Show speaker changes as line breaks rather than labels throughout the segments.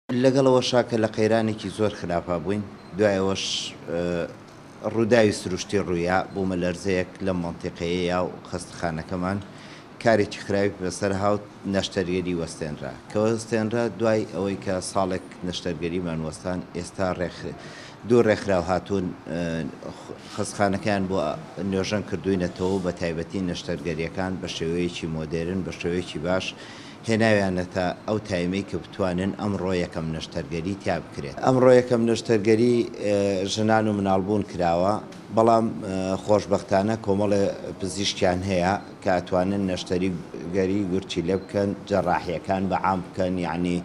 لەگەڵەوەشا کە لە قەیرانێکی زۆر خراپە بووین دوایەوەش ڕووداوی سروشتی ڕوویا بوومە لەرزەیەک لە مەنتیقەیە و خەستەخانەکەمان کارێکی خراپی بەسەر هاوت نەشتەرگەری وەستێنرا کە وەستێنرا دوای ئەوەی کە ساڵێک نەشتەرگەریمان وەستان ئێستا دوو ڕێکخراو هاتوون خەستەخانەکەیان بۆ نوێژەن کردوینەتەوە بە تایبەتی نەشتەرگەریەکان بە شێوەیەکی مۆدێرن بە شێوەیەکی باش هێناویانەتە ئەو تایمەی کە بتوانن ئەمڕۆ یەکەم نەشتەرگەری تیا بکرێت. ئەمڕۆ یەکەم نەشتەرگەری ژنان و مناڵبوون کراوە، بەڵام خۆشبەختانە کۆمەڵێ پزیشکیان هەیە کە ئەتوانن نەشتەرگەری گورچی لێ بکەن، جەڕاحیەکان بەعام بکەن، یعنی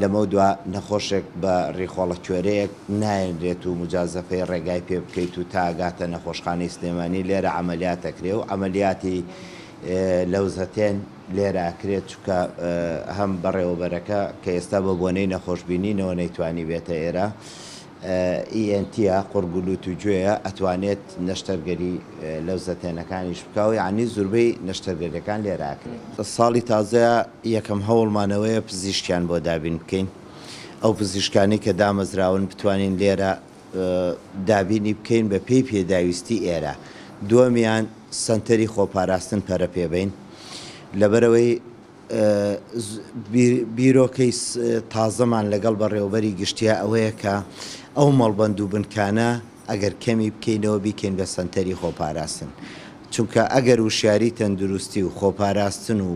لەمە دوا نەخۆشێک بە ڕێخۆڵە کوێرەیەک نایەنرێت و مجازەفەی ڕێگای پێ بکەیت و تا ئاگاتە نەخۆشخانەی سلێمانی لێرە عەمەلیاتەکرێ و عەمەلیاتی لەوزەتێن لێرە ئەکرێت چونکە هەم بەڕێوەبەرەکە کە ئێستا بە بۆنەی نەخۆشببینینەوە نەیتوانی بێتە ئێرە ئیNTە قورگولوت و گوێیە ئەتوانێت نەشتەرگەری لەوزەتێنەکانیش بکاو، یعنی زوربەی نەشتەرگەریەکان لێرە ئەکرێت. ساڵی تازەیە یەکەم هەوڵمانەوەیە پزیشکیان بۆ دابین بکەین، ئەو پزیشکانی کە دامەزراون بتوانین لێرە دابینی بکەین بە پێی پێداویستی ئێرە. دووەمیان سەنتەری خۆپاراستن پەرە پێبین، لەبەرەوەی بیرۆکەی تازەمان لەگەڵ بەڕێوەبەری گشتیە ئەوەیە کە ئەو مەڵبەند و بنکانە ئەگەر کەمی بکەینەوە بیکەین بە سەنتەری خۆپاراستن، چونکە ئەگەر وشیاری تەندروستی و خۆپاراستن و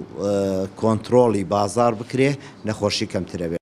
کۆنتترۆڵی بازار بکرێ نەخۆشی کەمترە بێت.